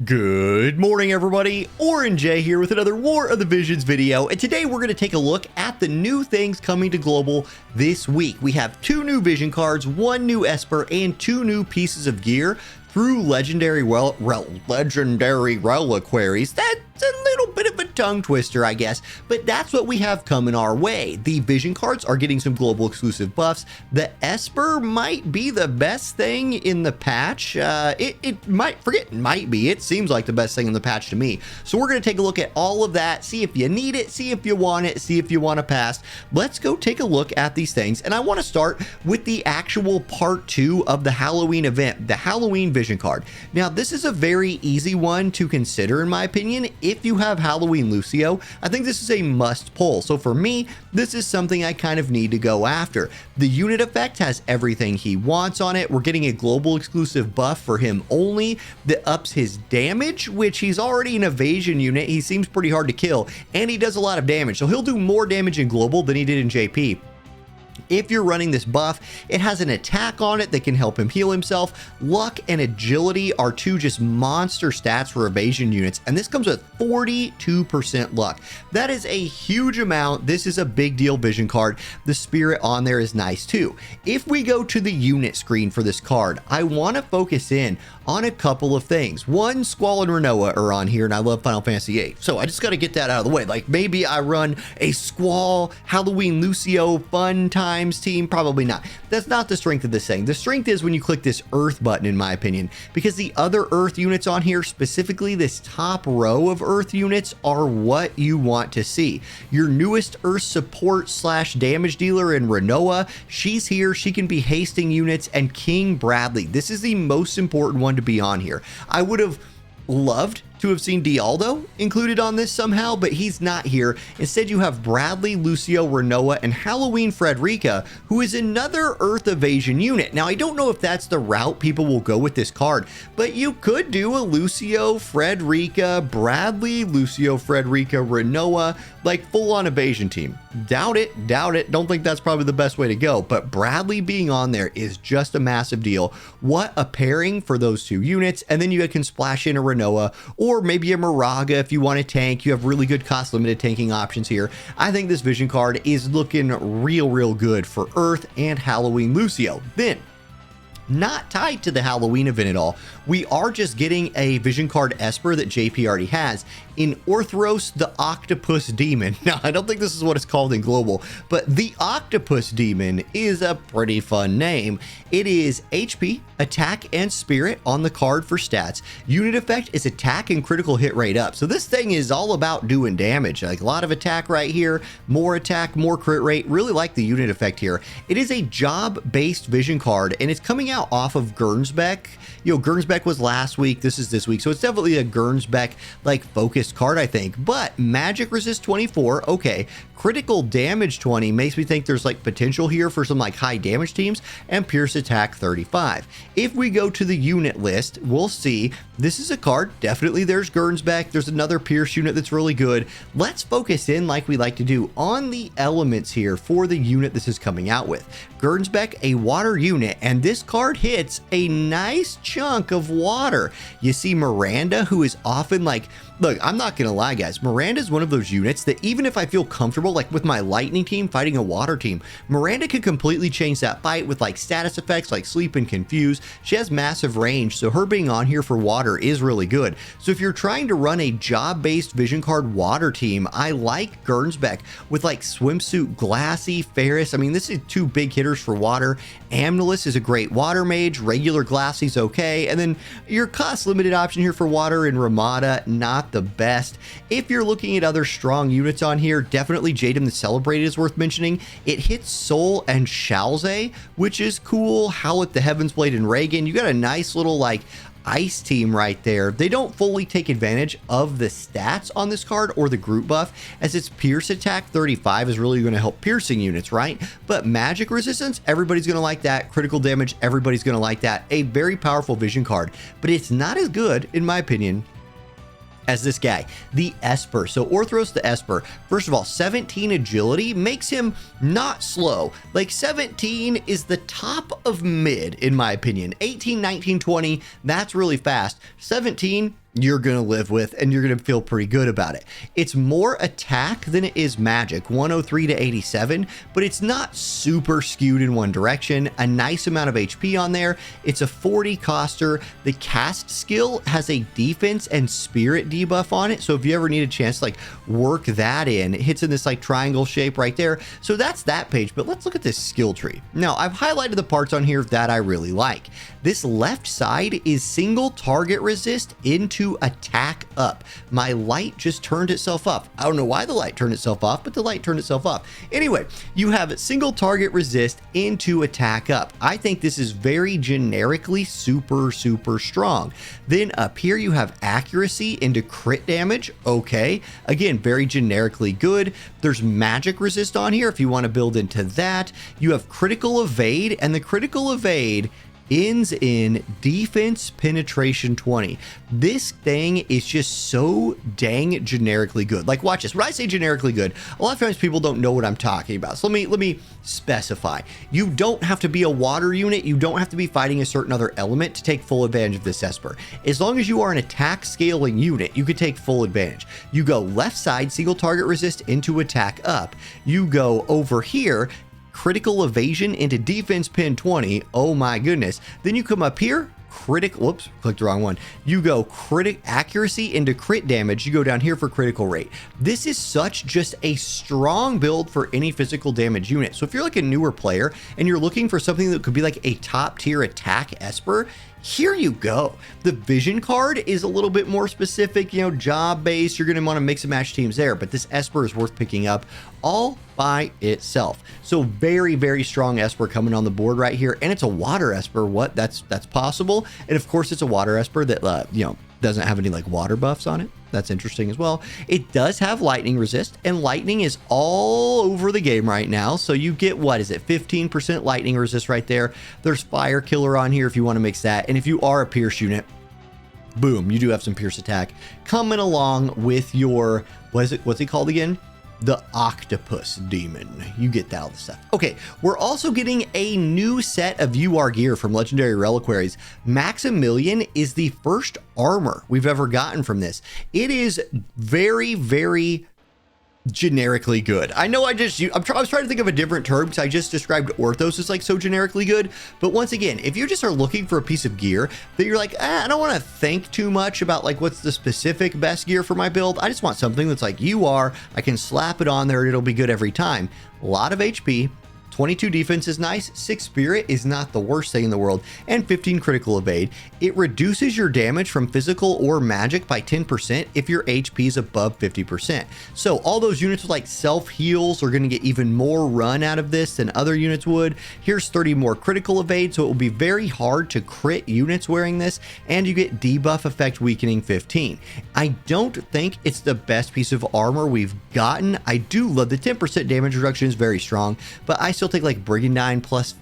Good morning, everybody. Orange J here with another War of the Visions video, and today we're going to take a look at the new things coming to global this week. We have 2 new vision cards, 1 new esper, and 2 new pieces of gear through legendary reliquaries. That's a little bit of a tongue twister, I guess, but that's what we have coming our way. The vision cards are getting some global exclusive buffs. The esper might be the best thing in the patch. It might be. It seems like the best thing in the patch to me. So we're going to take a look at all of that, see if you need it, see if you want it, see if you want to pass. Let's go take a look at these things, and I want to start with the actual part 2 of the Halloween event, the Halloween vision card. Now, this is a very easy one to consider, in my opinion. If you have Halloween Lucio, I think this is a must pull. So for me, this is something I kind of need to go after. The unit effect has everything he wants on it. We're getting a global exclusive buff for him only that ups his damage, which he's already an evasion unit. He seems pretty hard to kill, and he does a lot of damage. So he'll do more damage in global than he did in JP. If you're running this buff, it has an attack on it that can help him heal himself. Luck and agility are 2 just monster stats for evasion units, and this comes with 42% luck. That is a huge amount. This is a big deal vision card. The spirit on there is nice too. If we go to the unit screen for this card, I want to focus in on a couple of things. One, Squall and Renoa are on here, and I love Final Fantasy VIII, so I just got to get that out of the way. Like, maybe I run a Squall Halloween Lucio fun times team. Probably not. That's not the strength of this thing. The strength is when you click this Earth button, in my opinion, because the other Earth units on here, specifically this top row of Earth units, are what you want to see. Your newest Earth support / damage dealer in Renoa, she's here. She can be hasting units, and King Bradley. This is the most important one to be on here. I would have loved to have seen Dialdo included on this somehow, but he's not here. Instead, you have Bradley, Lucio, Renoa, and Halloween Frederica, who is another Earth evasion unit. Now, I don't know if that's the route people will go with this card, but you could do a Lucio, Frederica, Bradley, Lucio, Frederica, Renoa, like full-on evasion team. Doubt it, doubt it. Don't think that's probably the best way to go, but Bradley being on there is just a massive deal. What a pairing for those 2 units, and then you can splash in a Renoa, or maybe a Moraga if you want to tank. You have really good cost limited tanking options here. I think this vision card is looking real good for Earth and Halloween Lucio. Then, not tied to the Halloween event at all, we are just getting a vision card esper that JP already has in Orthos the Octopus Demon. Now, I don't think this is what it's called in global, but the Octopus Demon is a pretty fun name. It is HP, attack, and spirit on the card for stats. Unit effect is attack and critical hit rate up. So this thing is all about doing damage. Like a lot of attack right here, more attack, more crit rate. Really like the unit effect here. It is a job-based vision card, and it's coming out off of Gernsback. You know, Gernsback was last week. This is this week. So it's definitely a Gernsback like focused card, I think. But magic resist 24. Okay. Critical damage 20 makes me think there's like potential here for some like high damage teams, and pierce attack 35. If we go to the unit list, we'll see this is a card. Definitely there's Gernsback. There's another pierce unit that's really good. Let's focus in, like we like to do, on the elements here for the unit this is coming out with. Gernsback, a water unit, and this card hits a nice chunk of water. You see Miranda, who is often like, look, I'm not gonna lie, guys, Miranda is one of those units that even if I feel comfortable, like with my lightning team fighting a water team, Miranda can completely change that fight with like status effects like sleep and confuse. She has massive range, so her being on here for water is really good. So if you're trying to run a job-based vision card water team, I like Gernsback with like swimsuit, Glassy, Ferris. I mean, this is 2 big hitters for water. Amnilus is a great water mage. Regular Glassy's okay, and then your cost limited option here for water in Ramada, not the best. If you're looking at other strong units on here, definitely Jadam the Celebrated is worth mentioning. It hits Soul and Shalze, which is cool. Howlett the Heavens Blade and Reagan. You got a nice little like ice team right there. They don't fully take advantage of the stats on this card or the group buff, as its pierce attack 35 is really going to help piercing units, right? But magic resistance, everybody's going to like that. Critical damage, everybody's going to like that. A very powerful vision card, but it's not as good, in my opinion, as this guy, the Esper. So Orthos the Esper, first of all, 17 agility makes him not slow. Like 17 is the top of mid, in my opinion. 18, 19, 20, that's really fast. 17, you're going to live with, and you're going to feel pretty good about it. It's more attack than it is magic, 103 to 87, but it's not super skewed in one direction. A nice amount of HP on there. It's a 40 coster. The cast skill has a defense and spirit debuff on it, so if you ever need a chance to like work that in, it hits in this like triangle shape right there. So that's that page, but let's look at this skill tree. Now, I've highlighted the parts on here that I really like. This left side is single target resist into attack up. My light just turned itself off. I don't know why the light turned itself off, but the light turned itself off. Anyway, you have single target resist into attack up. I think this is very generically super strong. Then up here you have accuracy into crit damage. Okay, again, very generically good. There's magic resist on here if you want to build into that. You have critical evade, and the critical evade ends in defense penetration 20. This thing is just so dang generically good. Like, watch this. When I say generically good, a lot of times people don't know what I'm talking about. So let me specify. You don't have to be a water unit. You don't have to be fighting a certain other element to take full advantage of this esper. As long as you are an attack scaling unit, you could take full advantage. You go left side, single target resist into attack up. You go over here, critical evasion into defense pen 20. Oh my goodness. Then you come up here, whoops, clicked the wrong one. You go accuracy into crit damage. You go down here for critical rate. This is such just a strong build for any physical damage unit. So if you're like a newer player and you're looking for something that could be like a top tier attack esper, here you go. The vision card is a little bit more specific, job based. You're going to want to mix and match teams there, but this esper is worth picking up all by itself. So very strong esper coming on the board right here, and it's a water esper. What? That's possible. And of course it's a water esper that doesn't have any like water buffs on it. That's interesting as well. It does have lightning resist, and lightning is all over the game right now. So you get, what is it, 15% lightning resist right there. There's fire killer on here if you want to mix that. And if you are a pierce unit, boom, you do have some pierce attack coming along with your, what's he called again? The octopus demon. You get that all the stuff. Okay, we're also getting a new set of UR gear from Legendary Reliquaries. Maximillion is the first armor we've ever gotten from this. It is very generically good. I know I was trying to think of a different term because I just described Orthos as like so generically good. But once again, if you just are looking for a piece of gear that you're like, I don't want to think too much about like what's the specific best gear for my build. I just want something that's like I can slap it on there and it'll be good every time. A lot of HP. 22 defense is nice, 6 spirit is not the worst thing in the world, and 15 critical evade. It reduces your damage from physical or magic by 10% if your HP is above 50%. So all those units with like self heals are going to get even more run out of this than other units would. Here's 30 more critical evade, so it will be very hard to crit units wearing this, and you get debuff effect weakening 15. I don't think it's the best piece of armor we've gotten. I do love the 10% damage reduction is very strong, but I still take like Brigandine plus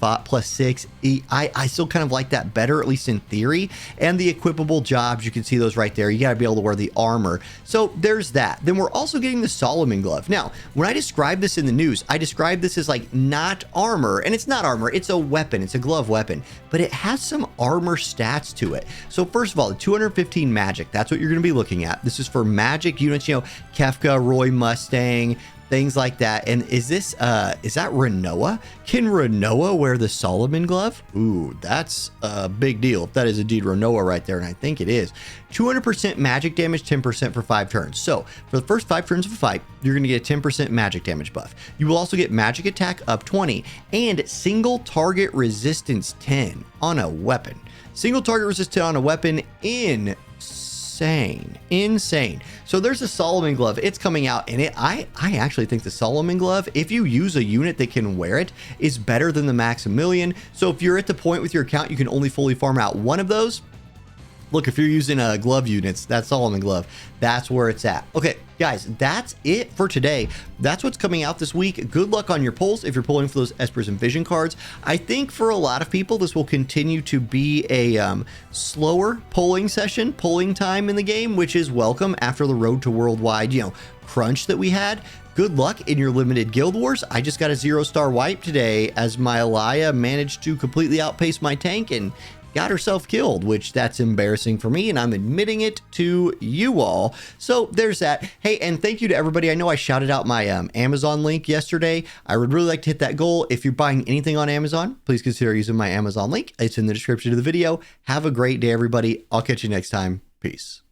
6. I still kind of like that better, at least in theory. And the equipable jobs, you can see those right there. You got to be able to wear the armor. So there's that. Then we're also getting the Solomon glove. Now, when I describe this in the news, I describe this as like not armor, and it's not armor. It's a weapon. It's a glove weapon, but it has some armor stats to it. So first of all, the 215 magic, that's what you're going to be looking at. This is for magic units, Kefka, Roy Mustang, things like that. And is that Renoa? Can Renoa wear the Solomon glove? Ooh, that's a big deal if that is indeed Renoa right there, and I think it is. 200% magic damage, 10% for 5 turns. So for the first 5 turns of a fight, you're going to get a 10% magic damage buff. You will also get magic attack up 20 and single target resistance 10 on a weapon. Single target resistance 10 on a weapon insane. So there's a Solomon glove. It's coming out, and I actually think the Solomon glove, if you use a unit that can wear it, is better than the Maximillion. So if you're at the point with your account you can only fully farm out one of those, look, if you're using glove units, that Solomon glove, that's where it's at. Okay, guys, that's it for today. That's what's coming out this week. Good luck on your pulls if you're pulling for those espers and vision cards. I think for a lot of people, this will continue to be a slower polling time in the game, which is welcome after the road to worldwide, crunch that we had. Good luck in your limited guild wars. I just got a 0-star wipe today as my Elia managed to completely outpace my tank, and got herself killed, which that's embarrassing for me, and I'm admitting it to you all. So there's that. Hey, and thank you to everybody. I know I shouted out my Amazon link yesterday. I would really like to hit that goal. If you're buying anything on Amazon, please consider using my Amazon link. It's in the description of the video. Have a great day, everybody. I'll catch you next time. Peace.